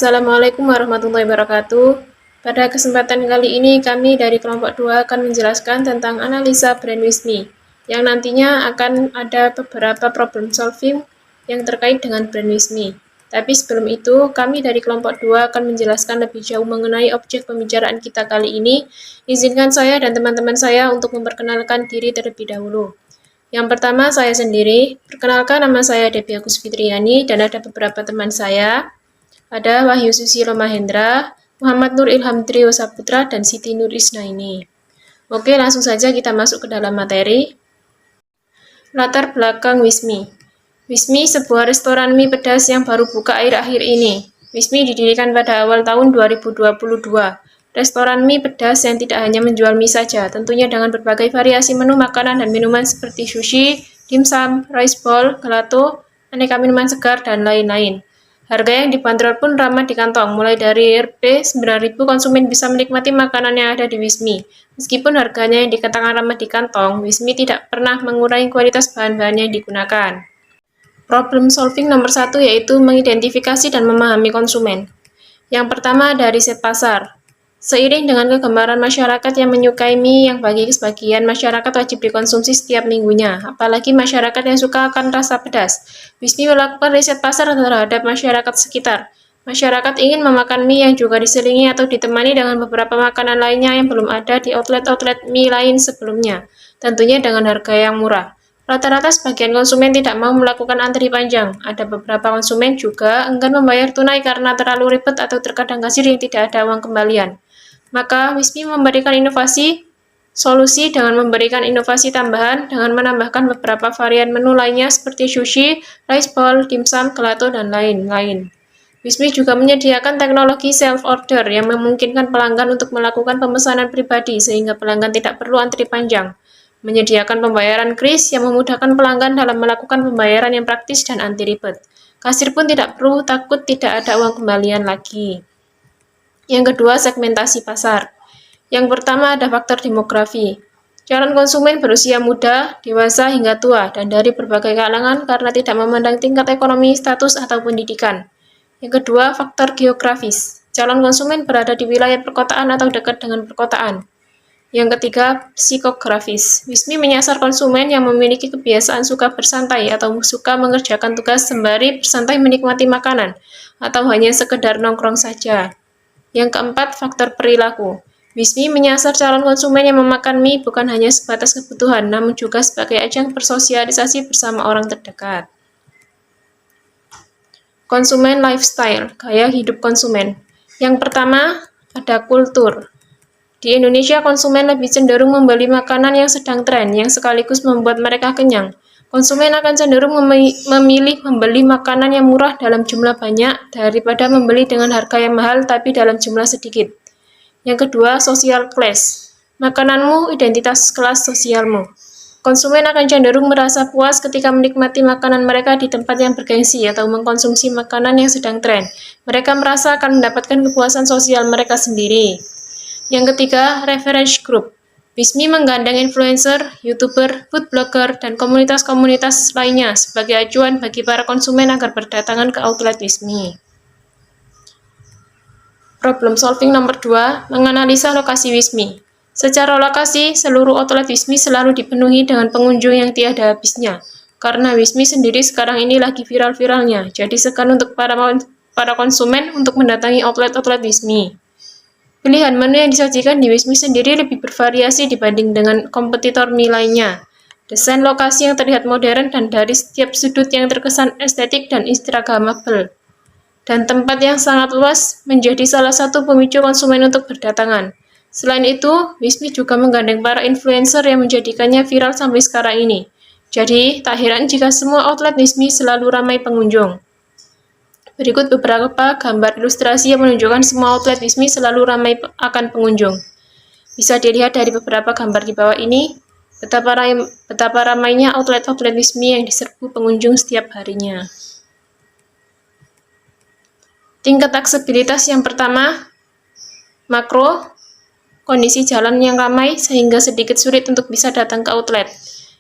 Assalamualaikum warahmatullahi wabarakatuh. Pada kesempatan kali ini kami dari kelompok 2 akan menjelaskan tentang analisa brand Wismi, yang nantinya akan ada beberapa problem solving yang terkait dengan brand Wismi. Tapi sebelum itu, kami dari kelompok 2 akan menjelaskan lebih jauh mengenai objek pembicaraan kita kali ini. Izinkan saya dan teman-teman saya untuk memperkenalkan diri terlebih dahulu. Yang pertama, saya sendiri. Perkenalkan, nama saya Debbie Agus Fitriani dan ada beberapa teman saya. Ada Wahyu Susilo Mahendra, Muhammad Nur Ilham Trio Saputra, dan Siti Nur Isnaini. Oke, langsung saja kita masuk ke dalam materi. Latar belakang Wismi. Wismi sebuah restoran mie pedas yang baru buka akhir-akhir ini. Wismi didirikan pada awal tahun 2022. Restoran mie pedas yang tidak hanya menjual mie saja, tentunya dengan berbagai variasi menu makanan dan minuman seperti sushi, dimsum, rice bowl, gelato, aneka minuman segar, dan lain-lain. Harga yang dibanderol pun ramah di kantong, mulai dari Rp9.000 konsumen bisa menikmati makanan yang ada di Wismi. Meskipun harganya yang dikatakan ramah di kantong, Wismi tidak pernah mengurangi kualitas bahan-bahan yang digunakan. Problem solving nomor 1 yaitu mengidentifikasi dan memahami konsumen. Yang pertama ada riset pasar. Seiring dengan kegemaran masyarakat yang menyukai mie yang bagi sebagian masyarakat wajib dikonsumsi setiap minggunya, apalagi masyarakat yang suka akan rasa pedas. Wismi melakukan riset pasar terhadap masyarakat sekitar. Masyarakat ingin memakan mie yang juga diselingi atau ditemani dengan beberapa makanan lainnya yang belum ada di outlet-outlet mie lain sebelumnya, tentunya dengan harga yang murah. Rata-rata sebagian konsumen tidak mau melakukan antri panjang. Ada beberapa konsumen juga enggan membayar tunai karena terlalu ribet atau terkadang kasir yang tidak ada uang kembalian. Maka Wismi memberikan solusi dengan memberikan inovasi tambahan dengan menambahkan beberapa varian menu lainnya seperti sushi, rice bowl, dimsum, gelato, dan lain-lain. Wismi juga menyediakan teknologi self-order yang memungkinkan pelanggan untuk melakukan pemesanan pribadi sehingga pelanggan tidak perlu antri panjang. Menyediakan pembayaran kris yang memudahkan pelanggan dalam melakukan pembayaran yang praktis dan anti ribet. Kasir pun tidak perlu takut tidak ada uang kembalian lagi. Yang kedua, segmentasi pasar. Yang pertama ada faktor demografi. Calon konsumen berusia muda, dewasa, hingga tua, dan dari berbagai kalangan karena tidak memandang tingkat ekonomi, status, atau pendidikan. Yang kedua, faktor geografis. Calon konsumen berada di wilayah perkotaan atau dekat dengan perkotaan. Yang ketiga, psikografis. Wismi menyasar konsumen yang memiliki kebiasaan suka bersantai atau suka mengerjakan tugas sembari bersantai menikmati makanan, atau hanya sekedar nongkrong saja. Yang keempat, faktor perilaku. Wismi menyasar calon konsumen yang memakan mie bukan hanya sebatas kebutuhan, namun juga sebagai ajang bersosialisasi bersama orang terdekat. Konsumen lifestyle, gaya hidup konsumen. Yang pertama, ada kultur. Di Indonesia, konsumen lebih cenderung membeli makanan yang sedang tren, yang sekaligus membuat mereka kenyang. Konsumen akan cenderung memilih membeli makanan yang murah dalam jumlah banyak daripada membeli dengan harga yang mahal tapi dalam jumlah sedikit. Yang kedua, social class. Makananmu, identitas kelas sosialmu. Konsumen akan cenderung merasa puas ketika menikmati makanan mereka di tempat yang bergengsi atau mengkonsumsi makanan yang sedang tren. Mereka merasa akan mendapatkan kepuasan sosial mereka sendiri. Yang ketiga, reference group. Wismi menggandeng influencer, youtuber, food blogger, dan komunitas-komunitas lainnya sebagai acuan bagi para konsumen agar berdatangan ke outlet Wismi. Problem solving nomor 2, menganalisa lokasi Wismi. Secara lokasi, seluruh outlet Wismi selalu dipenuhi dengan pengunjung yang tiada habisnya. Karena Wismi sendiri sekarang ini lagi viral-viralnya, jadi segan untuk para konsumen untuk mendatangi outlet-outlet Wismi. Pilihan menu yang disajikan di Wismi sendiri lebih bervariasi dibanding dengan kompetitor mie lainnya. Desain lokasi yang terlihat modern dan dari setiap sudut yang terkesan estetik dan instagramable. Dan tempat yang sangat luas menjadi salah satu pemicu konsumen untuk berdatangan. Selain itu, Wismi juga menggandeng para influencer yang menjadikannya viral sampai sekarang ini. Jadi, tak heran jika semua outlet Wismi selalu ramai pengunjung. Berikut beberapa gambar ilustrasi yang menunjukkan semua outlet Wismi selalu ramai akan pengunjung. Bisa dilihat dari beberapa gambar di bawah ini, betapa ramainya outlet-outlet Wismi yang diserbu pengunjung setiap harinya. Tingkat aksesibilitas yang pertama, makro, kondisi jalan yang ramai sehingga sedikit sulit untuk bisa datang ke outlet.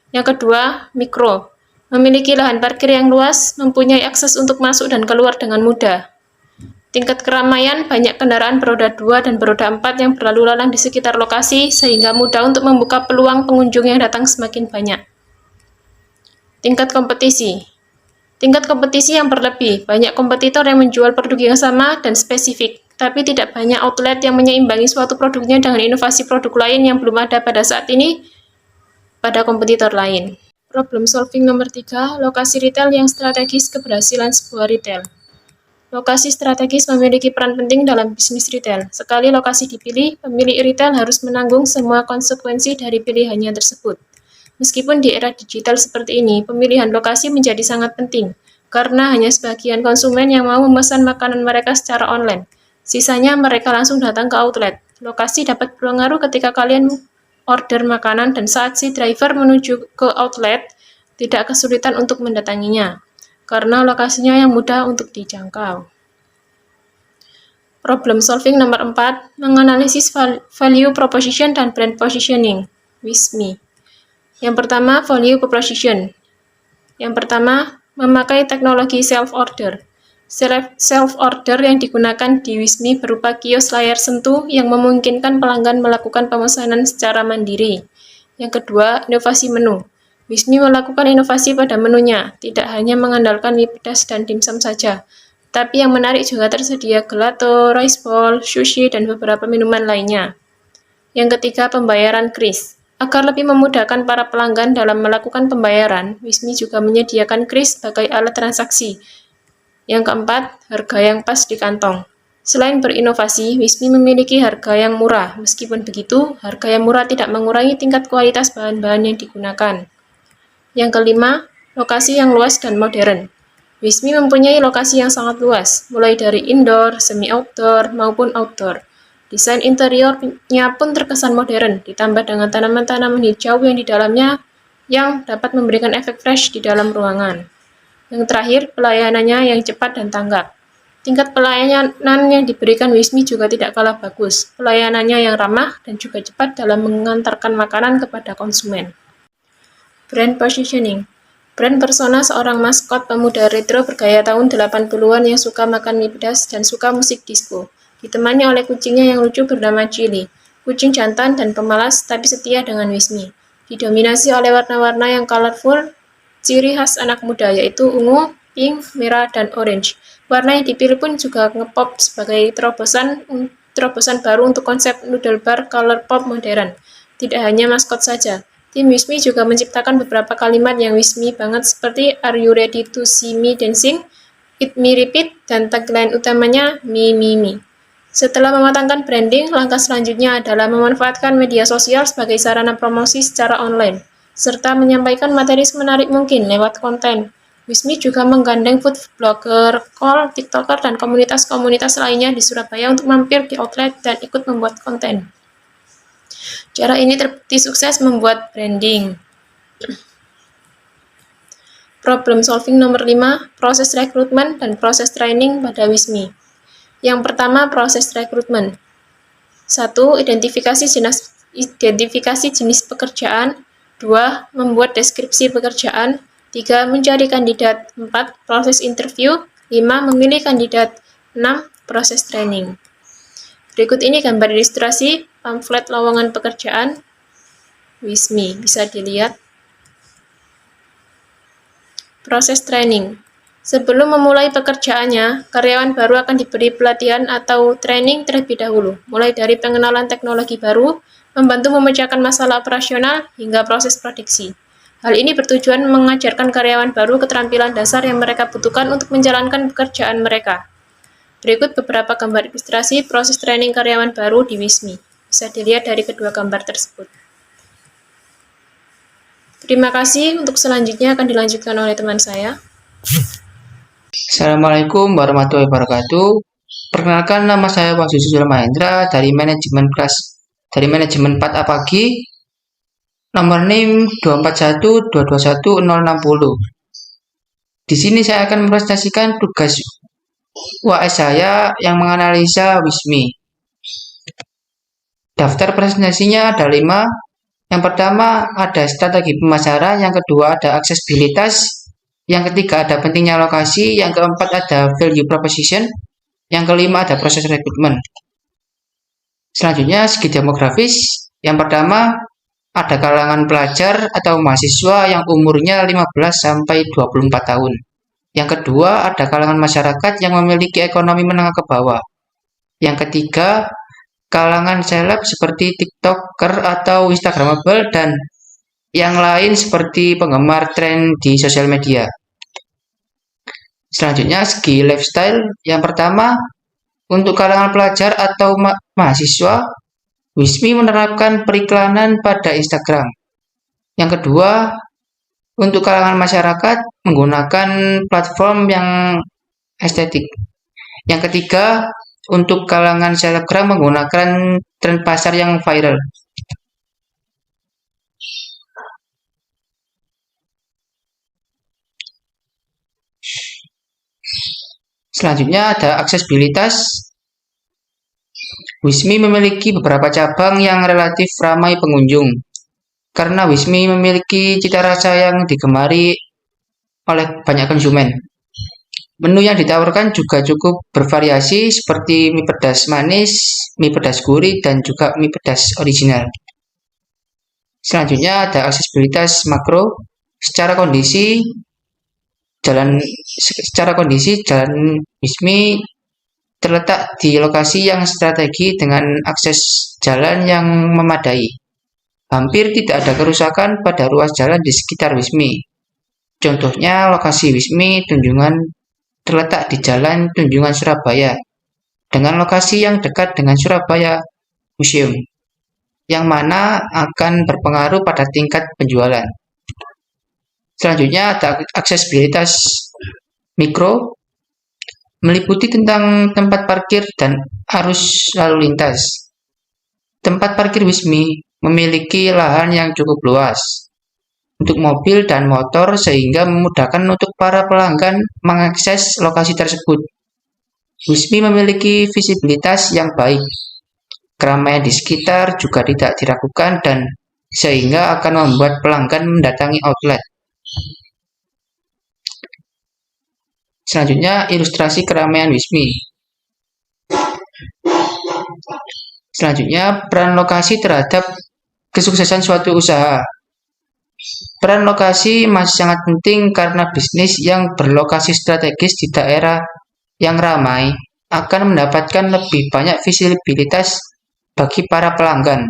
Yang kedua, mikro, memiliki lahan parkir yang luas, mempunyai akses untuk masuk dan keluar dengan mudah. Tingkat keramaian, banyak kendaraan beroda 2 dan beroda 4 yang berlalu lalang di sekitar lokasi, sehingga mudah untuk membuka peluang pengunjung yang datang semakin banyak. Tingkat kompetisi. Tingkat kompetisi yang berlebih, banyak kompetitor yang menjual produk yang sama dan spesifik, tapi tidak banyak outlet yang menyeimbangi suatu produknya dengan inovasi produk lain yang belum ada pada saat ini pada kompetitor lain. Problem solving nomor 3, lokasi retail yang strategis keberhasilan sebuah retail. Lokasi strategis memiliki peran penting dalam bisnis retail. Sekali lokasi dipilih, pemilik retail harus menanggung semua konsekuensi dari pilihannya tersebut. Meskipun di era digital seperti ini, pemilihan lokasi menjadi sangat penting, karena hanya sebagian konsumen yang mau memesan makanan mereka secara online. Sisanya mereka langsung datang ke outlet. Lokasi dapat berpengaruh ketika kalian order makanan dan saat si driver menuju ke outlet, tidak kesulitan untuk mendatanginya karena lokasinya yang mudah untuk dijangkau. Problem solving nomor 4, menganalisis value proposition dan brand positioning, WISMI. Yang pertama, value proposition. Yang pertama, memakai teknologi self-order. Self-order yang digunakan di WISMI berupa kios layar sentuh yang memungkinkan pelanggan melakukan pemesanan secara mandiri. Yang kedua, inovasi menu. WISMI melakukan inovasi pada menunya, tidak hanya mengandalkan mie pedas dan dimsum saja, tapi yang menarik juga tersedia gelato, rice bowl, sushi, dan beberapa minuman lainnya. Yang ketiga, pembayaran kris. Agar lebih memudahkan para pelanggan dalam melakukan pembayaran, WISMI juga menyediakan kris sebagai alat transaksi. Yang keempat, harga yang pas di kantong. Selain berinovasi, WISMI memiliki harga yang murah. Meskipun begitu, harga yang murah tidak mengurangi tingkat kualitas bahan-bahan yang digunakan. Yang kelima, lokasi yang luas dan modern. WISMI mempunyai lokasi yang sangat luas, mulai dari indoor, semi-outdoor, maupun outdoor. Desain interiornya pun terkesan modern, ditambah dengan tanaman-tanaman hijau yang di dalamnya yang dapat memberikan efek fresh di dalam ruangan. Yang terakhir, pelayanannya yang cepat dan tanggap. Tingkat pelayanan yang diberikan WISMI juga tidak kalah bagus. Pelayanannya yang ramah dan juga cepat dalam mengantarkan makanan kepada konsumen. Brand positioning. Brand persona seorang maskot pemuda retro bergaya tahun 80-an yang suka makan mie pedas dan suka musik disco. Ditemani oleh kucingnya yang lucu bernama Chili. Kucing jantan dan pemalas tapi setia dengan WISMI. Didominasi oleh warna-warna yang colorful, ciri khas anak muda yaitu ungu, pink, merah, dan orange. Warna yang dipilih pun juga ngepop sebagai terobosan baru untuk konsep noodle bar color pop modern. Tidak hanya maskot saja, tim WISMI juga menciptakan beberapa kalimat yang WISMI banget seperti Are you ready to see me dancing? It me repeat, dan tagline utamanya Me Me Me. Setelah mematangkan branding, langkah selanjutnya adalah memanfaatkan media sosial sebagai sarana promosi secara online, serta menyampaikan materi semenarik mungkin lewat konten. WISMI juga menggandeng food blogger, call, tiktoker, dan komunitas-komunitas lainnya di Surabaya untuk mampir di outlet dan ikut membuat konten. Cara ini terbukti sukses membuat branding. Problem solving nomor 5, proses rekrutmen dan proses training pada WISMI. Yang pertama, proses rekrutmen. 1. Identifikasi jenis pekerjaan. 2. Membuat deskripsi pekerjaan. 3. Mencari kandidat. 4. Proses interview. 5. Memilih kandidat. 6. Proses training. Berikut ini gambar ilustrasi pamflet lowongan pekerjaan WISMI. Bisa dilihat. Proses training. Sebelum memulai pekerjaannya, karyawan baru akan diberi pelatihan atau training terlebih dahulu, mulai dari pengenalan teknologi baru, membantu memecahkan masalah operasional, hingga proses produksi. Hal ini bertujuan mengajarkan karyawan baru keterampilan dasar yang mereka butuhkan untuk menjalankan pekerjaan mereka. Berikut beberapa gambar ilustrasi proses training karyawan baru di WISMI. Bisa dilihat dari kedua gambar tersebut. Terima kasih, untuk selanjutnya akan dilanjutkan oleh teman saya. Assalamualaikum warahmatullahi wabarakatuh. Perkenalkan, nama saya Wahyu Susilo Mahendra dari manajemen 4A Pagi, nomor NIM 2412210060. Di sini saya akan mempresentasikan tugas UAS saya yang menganalisa WISMI. Daftar presentasinya ada 5. Yang pertama ada strategi pemasaran, yang kedua ada aksesibilitas, yang ketiga ada pentingnya lokasi, yang keempat ada value proposition, Yang kelima ada proses rekrutmen. Selanjutnya segi demografis. Yang pertama ada kalangan pelajar atau mahasiswa yang umurnya 15 sampai 24 tahun. Yang kedua ada kalangan masyarakat yang memiliki ekonomi menengah ke bawah. Yang ketiga kalangan seleb seperti TikToker atau Instagramable dan yang lain seperti penggemar tren di sosial media. Selanjutnya segi lifestyle. Yang pertama untuk kalangan pelajar atau mahasiswa, Wismi menerapkan periklanan pada Instagram. Yang kedua, untuk kalangan masyarakat menggunakan platform yang estetik. Yang ketiga, untuk kalangan selebgram menggunakan tren pasar yang viral. Selanjutnya ada aksesibilitas. Wismi memiliki beberapa cabang yang relatif ramai pengunjung. Karena Wismi memiliki cita rasa yang digemari oleh banyak konsumen. Menu yang ditawarkan juga cukup bervariasi seperti mie pedas manis, mie pedas gurih, dan juga mie pedas original. Selanjutnya ada aksesibilitas makro. Secara kondisi jalan Wismi terletak di lokasi yang strategi dengan akses jalan yang memadai. Hampir tidak ada kerusakan pada ruas jalan di sekitar Wismi. Contohnya lokasi Wismi Tunjungan terletak di Jalan Tunjungan Surabaya dengan lokasi yang dekat dengan Surabaya Museum, yang mana akan berpengaruh pada tingkat penjualan. Selanjutnya ada aksesibilitas mikro, meliputi tentang tempat parkir dan arus lalu lintas. Tempat parkir Wismi memiliki lahan yang cukup luas untuk mobil dan motor sehingga memudahkan untuk para pelanggan mengakses lokasi tersebut. Wismi memiliki visibilitas yang baik. Keramaian di sekitar juga tidak diragukan dan sehingga akan membuat pelanggan mendatangi outlet. Selanjutnya, ilustrasi keramaian Wismi. Selanjutnya, peran lokasi terhadap kesuksesan suatu usaha. Peran lokasi masih sangat penting karena bisnis yang berlokasi strategis di daerah yang ramai akan mendapatkan lebih banyak visibilitas bagi para pelanggan.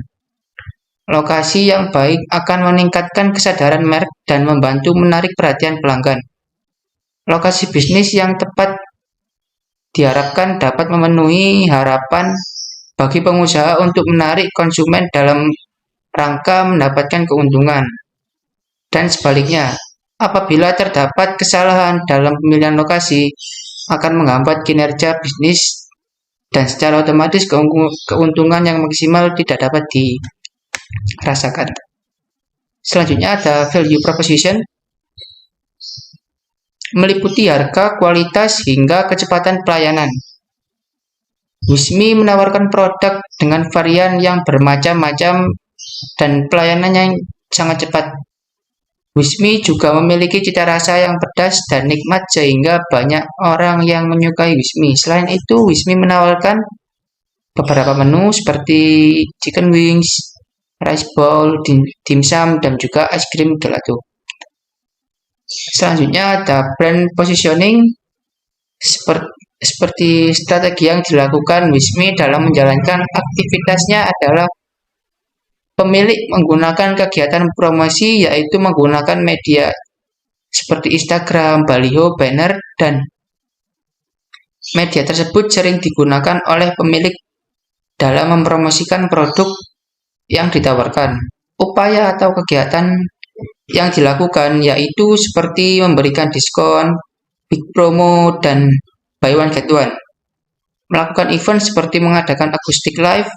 Lokasi yang baik akan meningkatkan kesadaran merek dan membantu menarik perhatian pelanggan. Lokasi bisnis yang tepat diharapkan dapat memenuhi harapan bagi pengusaha untuk menarik konsumen dalam rangka mendapatkan keuntungan. Dan sebaliknya, apabila terdapat kesalahan dalam pemilihan lokasi, akan menghambat kinerja bisnis dan secara otomatis keuntungan yang maksimal tidak dapat dirasakan. Selanjutnya ada value proposition, meliputi harga, kualitas, hingga kecepatan pelayanan. Wismi menawarkan produk dengan varian yang bermacam-macam dan pelayanan yang sangat cepat. Wismi juga memiliki cita rasa yang pedas dan nikmat sehingga banyak orang yang menyukai Wismi. Selain itu, Wismi menawarkan beberapa menu seperti chicken wings, rice bowl, dimsum, dan juga es krim gelato. Selanjutnya ada brand positioning, seperti strategi yang dilakukan Wismi dalam menjalankan aktivitasnya adalah pemilik menggunakan kegiatan promosi yaitu menggunakan media seperti Instagram, baliho, banner, dan media tersebut sering digunakan oleh pemilik dalam mempromosikan produk yang ditawarkan. Upaya atau kegiatan yang dilakukan yaitu seperti memberikan diskon, big promo, dan buy one get one. Melakukan event seperti mengadakan acoustic live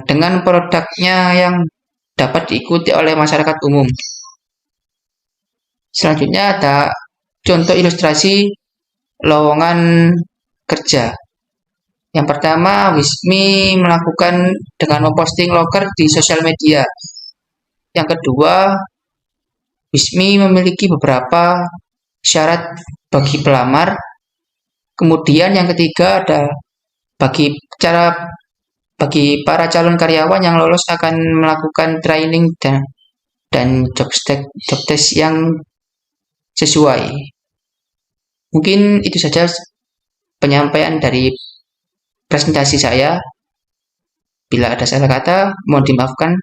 dengan produknya yang dapat diikuti oleh masyarakat umum. Selanjutnya ada contoh ilustrasi lowongan kerja. Yang pertama, Wismi melakukan dengan memposting loker di sosial media. Yang kedua, Wismi memiliki beberapa syarat bagi pelamar. Kemudian yang ketiga ada bagi cara bagi para calon karyawan yang lolos akan melakukan training dan job test yang sesuai. Mungkin itu saja penyampaian dari presentasi saya. Bila ada salah kata, mohon dimaafkan.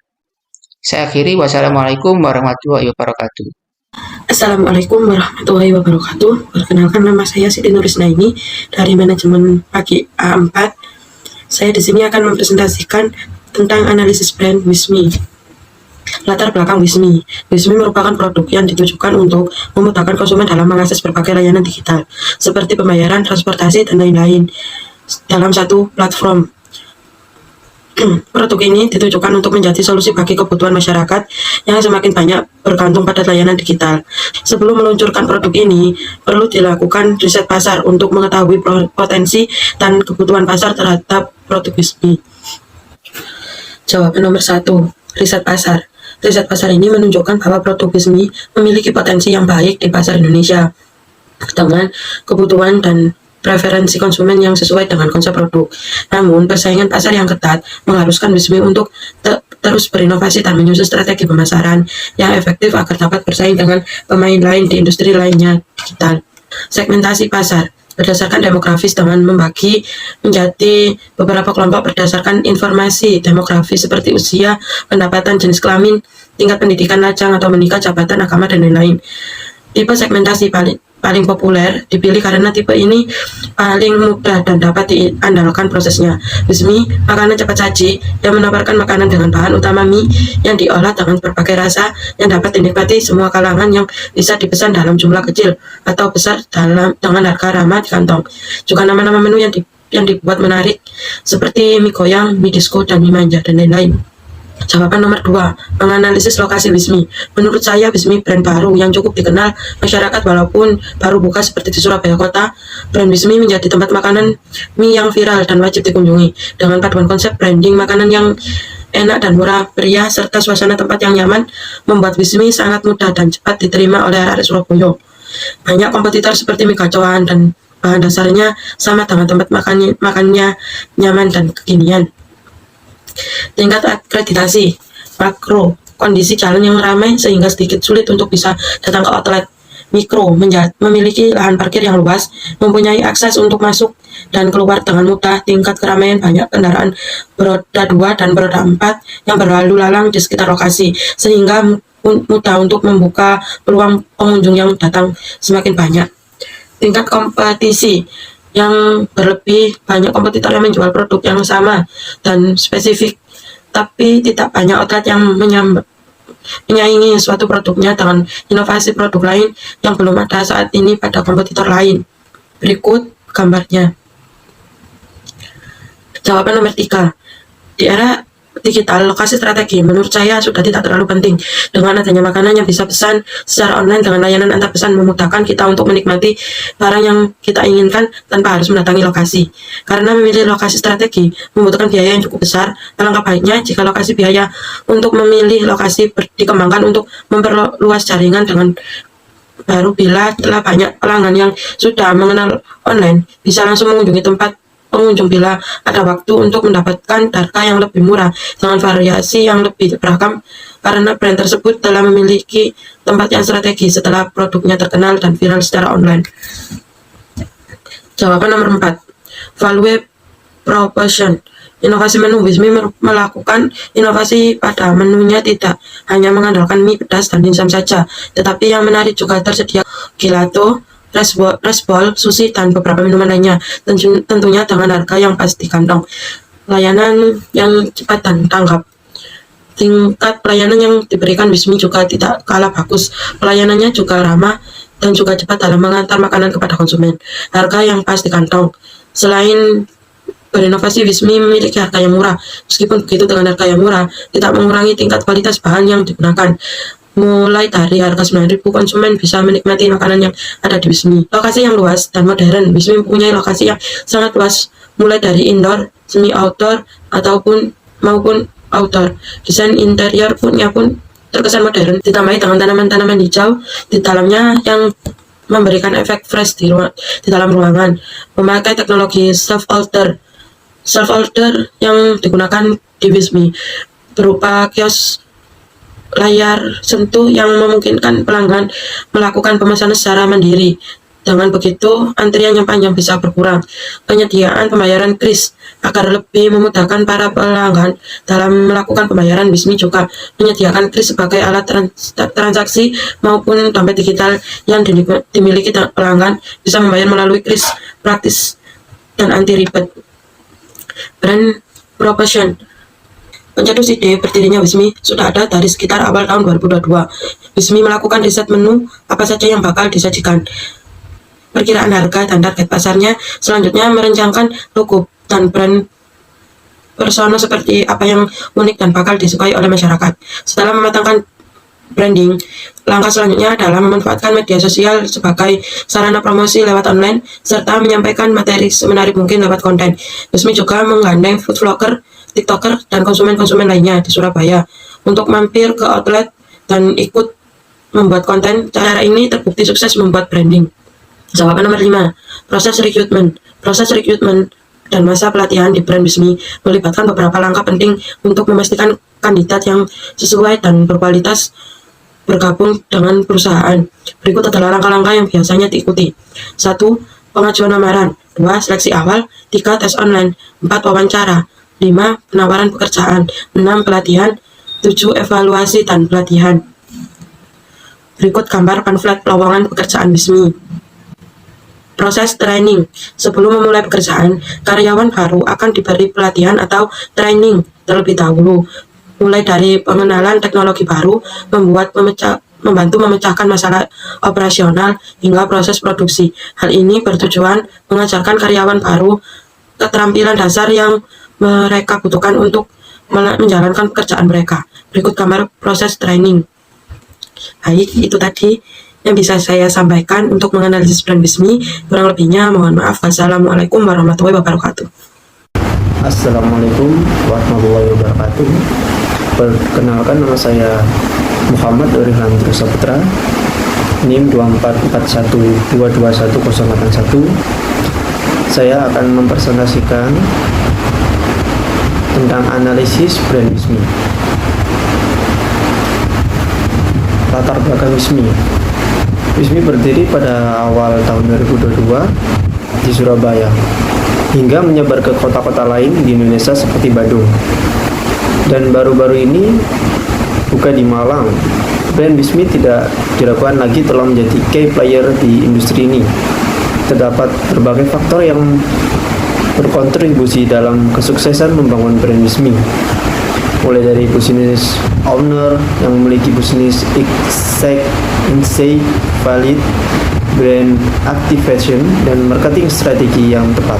Saya akhiri. Wassalamualaikum warahmatullahi wabarakatuh. Assalamualaikum warahmatullahi wabarakatuh. Perkenalkan, nama saya Siti Nurisnaini dari manajemen pagi A4. Saya di sini akan mempresentasikan tentang analisis brand Wismi. Latar belakang Wismi. Wismi merupakan produk yang ditujukan untuk memudahkan konsumen dalam mengakses berbagai layanan digital, seperti pembayaran, transportasi, dan lain-lain dalam satu platform. Produk ini ditujukan untuk menjadi solusi bagi kebutuhan masyarakat yang semakin banyak bergantung pada layanan digital. Sebelum meluncurkan produk ini, perlu dilakukan riset pasar untuk mengetahui potensi dan kebutuhan pasar terhadap produk Wismi. Jawaban nomor 1, riset pasar. Riset pasar ini menunjukkan bahwa produk Wismi memiliki potensi yang baik di pasar Indonesia dengan kebutuhan dan preferensi konsumen yang sesuai dengan konsep produk. Namun, persaingan pasar yang ketat mengharuskan Wismi untuk terus berinovasi dan menyusun strategi pemasaran yang efektif agar dapat bersaing dengan pemain lain di industri lainnya digital. Segmentasi pasar berdasarkan demografis dengan membagi menjadi beberapa kelompok berdasarkan informasi demografis seperti usia, pendapatan, jenis kelamin, tingkat pendidikan, lajang atau menikah, jabatan, agama, dan lain-lain. Tipe segmentasi paling populer dipilih karena tipe ini paling mudah dan dapat diandalkan prosesnya. Wismi, makanan cepat saji yang menawarkan makanan dengan bahan utama mie yang diolah dengan berbagai rasa yang dapat dinikmati semua kalangan, yang bisa dipesan dalam jumlah kecil atau besar dengan harga ramah di kantong. Juga nama-nama menu yang dibuat menarik seperti mie goyang, mie disco, dan mie manja, dan lain-lain. Jawaban nomor 2, menganalisis lokasi Wismi. Menurut saya, Wismi brand baru yang cukup dikenal masyarakat walaupun baru buka seperti di Surabaya Kota. Brand Wismi menjadi tempat makanan mie yang viral dan wajib dikunjungi. Dengan paduan konsep branding makanan yang enak dan murah meriah serta suasana tempat yang nyaman, membuat Wismi sangat mudah dan cepat diterima oleh arek Surabaya. Banyak kompetitor seperti mie gacoan dan bahan dasarnya sama dengan tempat makannya nyaman dan kekinian. Tingkat akreditasi makro, kondisi jalan yang ramai sehingga sedikit sulit untuk bisa datang ke outlet. Mikro, memiliki lahan parkir yang luas, mempunyai akses untuk masuk dan keluar dengan mudah, tingkat keramaian banyak kendaraan beroda 2 dan beroda 4 yang berlalu lalang di sekitar lokasi, sehingga mudah untuk membuka peluang pengunjung yang datang semakin banyak. Tingkat kompetisi yang berlebih, banyak kompetitor yang menjual produk yang sama dan spesifik, tapi tidak banyak outlet yang menyaingi suatu produknya dengan inovasi produk lain yang belum ada saat ini pada kompetitor lain. Berikut gambarnya. Jawaban nomor 3. Di era digital, lokasi strategi menurut saya sudah tidak terlalu penting. Dengan adanya makanan yang bisa pesan secara online dengan layanan antar pesan, memudahkan kita untuk menikmati barang yang kita inginkan tanpa harus mendatangi lokasi. Karena memilih lokasi strategi membutuhkan biaya yang cukup besar, alangkah baiknya jika lokasi biaya untuk memilih lokasi dikembangkan untuk memperluas jaringan dengan baru. Bila telah banyak pelanggan yang sudah mengenal online, bisa langsung mengunjungi tempat pengunjung bila ada waktu untuk mendapatkan harga yang lebih murah dengan variasi yang lebih beragam, karena brand tersebut telah memiliki tempat yang strategis setelah produknya terkenal dan viral secara online. Jawaban nomor 4, value proposition. Inovasi menu. Wismi melakukan inovasi pada menunya, tidak hanya mengandalkan mie pedas dan dimsum saja, tetapi yang menarik juga tersedia gelato, resbol, sushi, dan beberapa minuman lainnya, tentunya dengan harga yang pas di kantong. Layanan yang cepat dan tanggap. Tingkat pelayanan yang diberikan Wismi juga tidak kalah bagus. Pelayanannya juga ramah dan juga cepat dalam mengantar makanan kepada konsumen. Harga yang pas di kantong. Selain berinovasi, Wismi memiliki harga yang murah. Meskipun begitu, dengan harga yang murah tidak mengurangi tingkat kualitas bahan yang digunakan. Mulai dari harga 9.000, konsumen bisa menikmati makanan yang ada di Wismi. Lokasi yang luas dan modern. Wismi mempunyai lokasi yang sangat luas, mulai dari indoor, semi outdoor, maupun outdoor. Desain interior pun terkesan modern, ditambahi dengan tanaman-tanaman hijau di dalamnya yang memberikan efek fresh di dalam ruangan, memakai teknologi self-order yang digunakan di Wismi berupa kios layar sentuh yang memungkinkan pelanggan melakukan pemesanan secara mandiri. Dengan begitu, antrian yang panjang bisa berkurang. Penyediaan pembayaran kris agar lebih memudahkan para pelanggan dalam melakukan pembayaran, Wismi juga menyediakan kris sebagai alat transaksi maupun dompet digital yang dimiliki pelanggan bisa membayar melalui kris praktis dan anti ribet. Brand promotion. Pencetus ide berdirinya Wismi sudah ada dari sekitar awal tahun 2022. Wismi melakukan riset menu apa saja yang bakal disajikan, perkiraan harga dan target pasarnya. Selanjutnya merencanakan logo dan brand persona seperti apa yang unik dan bakal disukai oleh masyarakat. Setelah mematangkan branding, langkah selanjutnya adalah memanfaatkan media sosial sebagai sarana promosi lewat online serta menyampaikan materi semenarik mungkin lewat konten. Wismi juga menggandeng food vlogger, tiktoker, dan konsumen-konsumen lainnya di Surabaya untuk mampir ke outlet dan ikut membuat konten. Cara ini terbukti sukses membuat branding. Jawaban nomor 5. Proses rekrutmen dan masa pelatihan di brand Wismi melibatkan beberapa langkah penting untuk memastikan kandidat yang sesuai dan berkualitas bergabung dengan perusahaan. Berikut adalah langkah-langkah yang biasanya diikuti. 1. Pengajuan lamaran. 2. Seleksi awal. 3. Tes online. 4. Wawancara. 5. Penawaran pekerjaan. 6. Pelatihan. 7. Evaluasi dan pelatihan. Berikut gambar pamflet lowongan pekerjaan Wismi. Proses training. Sebelum memulai pekerjaan, karyawan baru akan diberi pelatihan atau training terlebih dahulu, mulai dari pengenalan teknologi baru, membantu memecahkan masalah operasional, hingga proses produksi. Hal ini bertujuan mengajarkan karyawan baru keterampilan dasar yang mereka butuhkan untuk menjalankan pekerjaan mereka. Berikut gambar proses training. Baik, itu tadi yang bisa saya sampaikan untuk menganalisis brand Wismi. Kurang lebihnya mohon maaf. Wassalamualaikum warahmatullahi wabarakatuh. Assalamualaikum warahmatullahi wabarakatuh. Perkenalkan, nama saya Muhammad Orihlan Saputra, NIM 2441221081. Saya akan mempresentasikan tentang analisis brand Wismi. Latar belakang Wismi. Wismi berdiri pada awal tahun 2022 di Surabaya, hingga menyebar ke kota-kota lain di Indonesia seperti Bandung. Dan baru-baru ini buka di Malang. Brand Wismi tidak diragukan lagi telah menjadi key player di industri ini. Terdapat berbagai faktor yang berkontribusi dalam kesuksesan membangun brand Wismi, mulai dari business owner yang memiliki business insight valid, brand activation, dan marketing strategi yang tepat,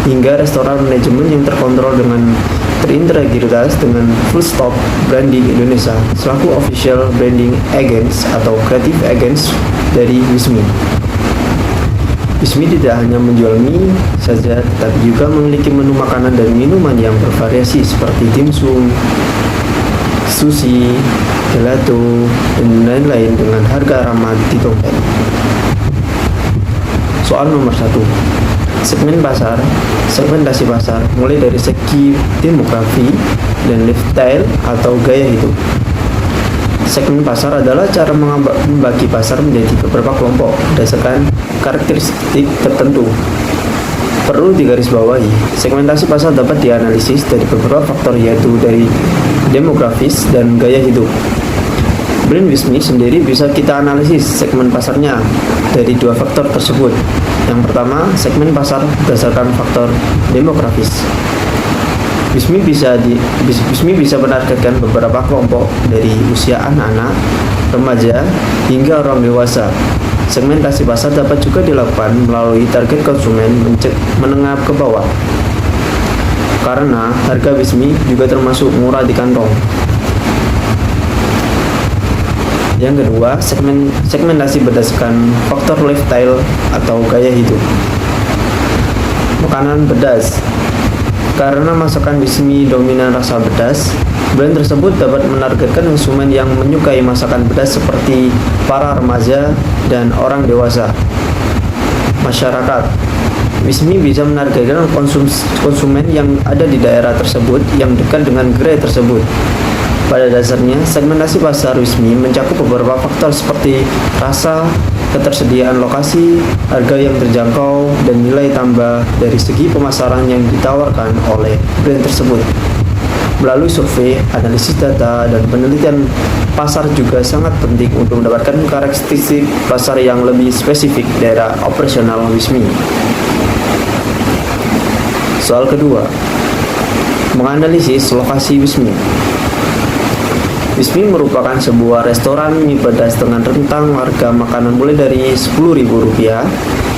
hingga restoran manajemen yang terkontrol dengan terintegritas dengan Full Stop Branding Indonesia selaku official branding agents atau creative agents dari Wismi. Wismi tidak hanya menjual mie saja, tetapi juga memiliki menu makanan dan minuman yang bervariasi seperti dimsum, sushi, gelato, dan lain-lain dengan harga ramah di dompet. Soal nomor 1. Segmentasi pasar mulai dari segi demografi dan lifestyle atau gaya hidup. Segmen pasar adalah cara membagi pasar menjadi beberapa kelompok berdasarkan karakteristik tertentu. Perlu digarisbawahi, segmentasi pasar dapat dianalisis dari beberapa faktor, yaitu dari demografis dan gaya hidup. Brand Wismi sendiri bisa kita analisis segmen pasarnya dari dua faktor tersebut. Yang pertama, segmen pasar berdasarkan faktor demografis. Wismi bisa menargetkan beberapa kelompok dari usia anak-anak, remaja, hingga orang dewasa. Segmentasi pasar dapat juga dilakukan melalui target konsumen menengah ke bawah, karena harga Wismi juga termasuk murah di kantong. Yang kedua, segmentasi berdasarkan faktor lifestyle atau gaya hidup. Makanan pedas. Karena masakan Wismi dominan rasa pedas, Brand tersebut dapat menargetkan konsumen yang menyukai masakan pedas seperti para remaja dan orang dewasa. Masyarakat, Wismi bisa menargetkan konsumen yang ada di daerah tersebut yang dekat dengan gerai tersebut. Pada dasarnya, segmentasi pasar Wismi mencakup beberapa faktor seperti rasa, ketersediaan lokasi, harga yang terjangkau, dan nilai tambah dari segi pemasaran yang ditawarkan oleh brand tersebut. Melalui survei, analisis data, dan penelitian pasar juga sangat penting untuk mendapatkan karakteristik pasar yang lebih spesifik daerah operasional Wismi. Soal kedua, menganalisis lokasi Wismi. Wismi merupakan sebuah restoran mie pedas dengan rentang harga makanan mulai dari Rp10.000,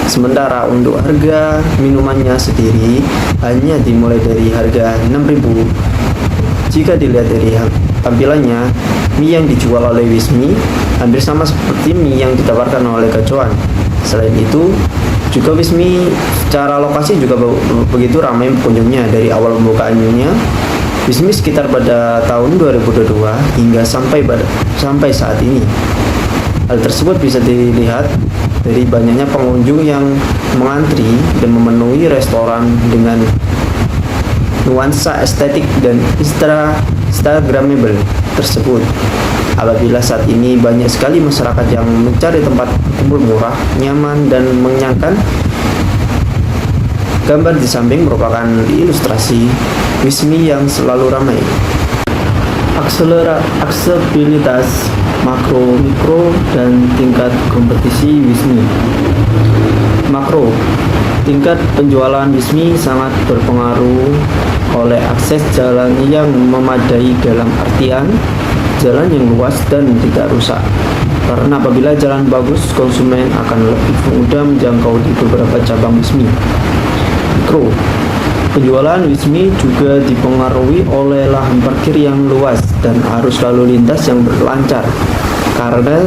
sementara untuk harga minumannya sendiri hanya dimulai dari harga Rp6.000. Jika dilihat dari tampilannya, mie yang dijual oleh Wismi hampir sama seperti mie yang ditawarkan oleh Gacuan. Selain itu, juga Wismi secara lokasi juga begitu ramai pengunjungnya dari awal pembukaannya. Wismi sekitar pada tahun 2022 hingga sampai saat ini. Hal tersebut bisa dilihat dari banyaknya pengunjung yang mengantri dan memenuhi restoran dengan nuansa estetik dan instagramable tersebut. Apabila saat ini banyak sekali masyarakat yang mencari tempat kumpul murah, nyaman, dan mengenyangkan, gambar di samping merupakan ilustrasi Wismi yang selalu ramai. Aksesibilitas makro, mikro, dan tingkat kompetisi Wismi. Makro, tingkat penjualan Wismi sangat berpengaruh oleh akses jalan yang memadai dalam artian jalan yang luas dan tidak rusak. Karena apabila jalan bagus, konsumen akan lebih mudah menjangkau di beberapa cabang Wismi. Mikro, penjualan Wismi juga dipengaruhi oleh lahan parkir yang luas dan arus lalu lintas yang berlancar. Karena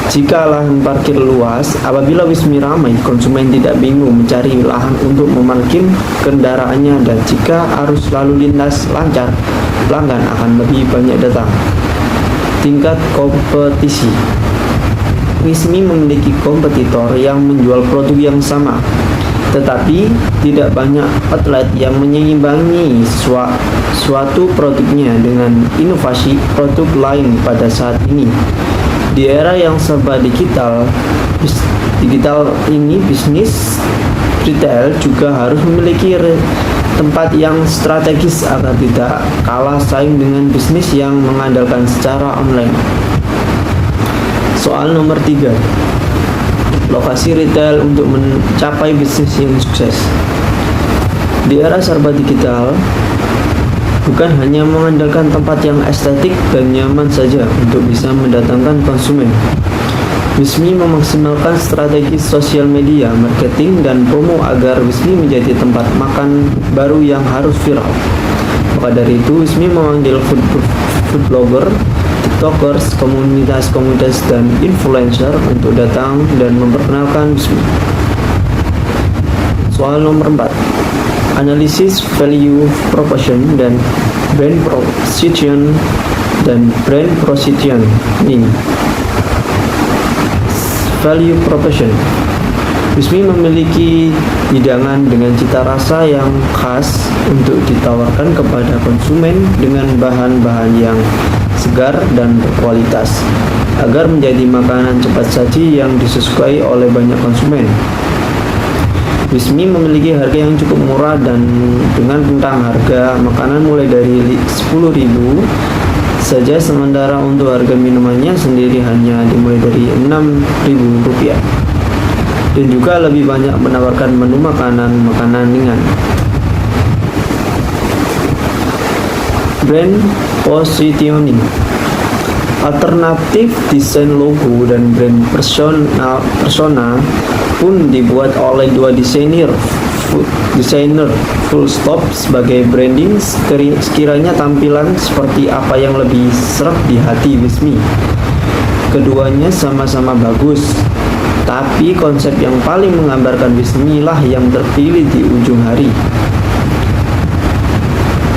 jika lahan parkir luas, apabila Wismi ramai, konsumen tidak bingung mencari lahan untuk memarkir kendaraannya, dan jika arus lalu lintas lancar, pelanggan akan lebih banyak datang. Tingkat kompetisi. Wismi memiliki kompetitor yang menjual produk yang sama, tetapi tidak banyak outlet yang menyimbangi suatu produknya dengan inovasi produk lain pada saat ini. Di era yang serba digital ini, bisnis retail juga harus memiliki tempat yang strategis agar tidak kalah saing dengan bisnis yang mengandalkan secara online. Soal nomor 3. Lokasi retail untuk mencapai bisnis yang sukses. Di era serba digital, bukan hanya mengandalkan tempat yang estetik dan nyaman saja untuk bisa mendatangkan konsumen. Wismi memaksimalkan strategi sosial media, marketing, dan promo agar Wismi menjadi tempat makan baru yang harus viral. Maka dari itu, Wismi memanggil food blogger, tiktokers, komunitas dan influencer untuk datang dan memperkenalkan Wismi. Soal nomor 4. Analisis value proposition dan brand position ini. Value proposition. Wismi memiliki hidangan dengan cita rasa yang khas untuk ditawarkan kepada konsumen dengan bahan-bahan yang segar dan berkualitas agar menjadi makanan cepat saji yang disukai oleh banyak konsumen. Wismi memiliki harga yang cukup murah dan dengan rentang harga makanan mulai dari 10.000 saja, sementara untuk harga minumannya sendiri hanya dimulai dari Rp6.000 dan juga lebih banyak menawarkan menu makanan ringan. Brand positioning. Alternatif desain logo dan brand persona pun dibuat oleh dua desainer full stop sebagai branding sekiranya tampilan seperti apa yang lebih serap di hati Wismi. Keduanya sama-sama bagus, tapi konsep yang paling menggambarkan Wismi lah yang terpilih di ujung hari.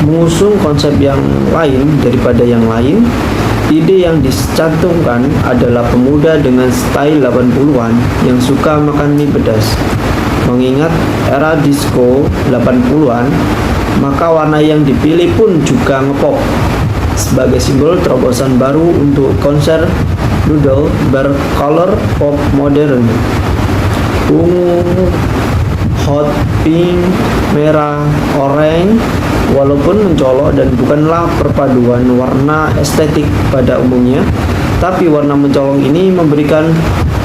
mengusung konsep yang lain daripada yang lain. Ide yang dicantumkan adalah pemuda dengan style 80-an yang suka makan mie pedas. Mengingat era disco 80-an, maka warna yang dipilih pun juga ngepop sebagai simbol terobosan baru untuk konser doodle bercolor pop modern. Ungu, hot pink, merah, oranye, walaupun mencolok dan bukanlah perpaduan warna estetik pada umumnya, tapi warna mencolok ini memberikan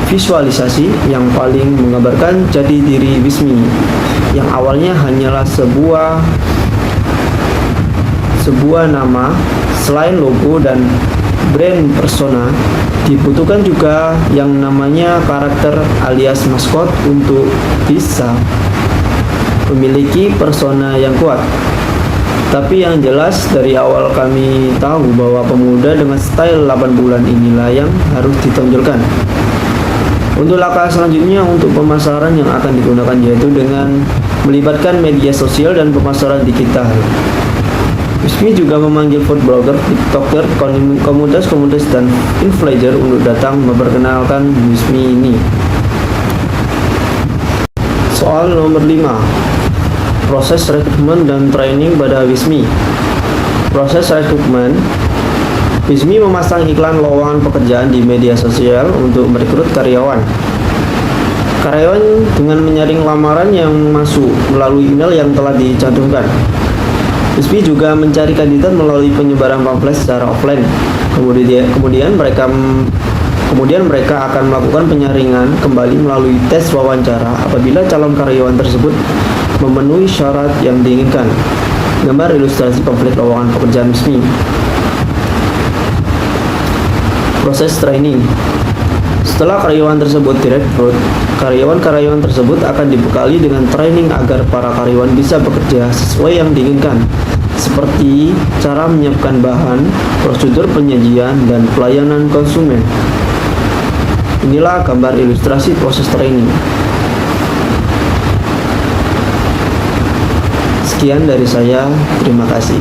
visualisasi yang paling menggambarkan jati diri Wismi yang awalnya hanyalah sebuah nama. Selain logo dan brand persona, dibutuhkan juga yang namanya karakter alias maskot untuk bisa memiliki persona yang kuat. Tapi yang jelas dari awal kami tahu bahwa pemuda dengan style 80-an inilah yang harus ditonjolkan. Untuk langkah selanjutnya untuk pemasaran yang akan digunakan yaitu dengan melibatkan media sosial dan pemasaran digital. Wismi juga memanggil food blogger, tiktoker, komunitas dan influencer untuk datang memperkenalkan Wismi ini. Soal nomor 5. Proses rekrutmen dan training pada Wismi. Proses rekrutmen, Wismi memasang iklan lowongan pekerjaan di media sosial untuk merekrut karyawan. Karyawan dengan menyaring lamaran yang masuk melalui email yang telah dicantumkan. Wismi juga mencari kandidat melalui penyebaran pamflet secara offline. Kemudian mereka akan melakukan penyaringan kembali melalui tes wawancara apabila calon karyawan tersebut memenuhi syarat yang diinginkan. Gambar ilustrasi pamflet lowongan pekerjaan Wismi. Proses training. Setelah karyawan tersebut direkrut, karyawan-karyawan tersebut akan dibekali dengan training agar para karyawan bisa bekerja sesuai yang diinginkan, seperti cara menyiapkan bahan, prosedur penyajian, dan pelayanan konsumen. Inilah gambar ilustrasi proses training. Sekian dari saya, terima kasih.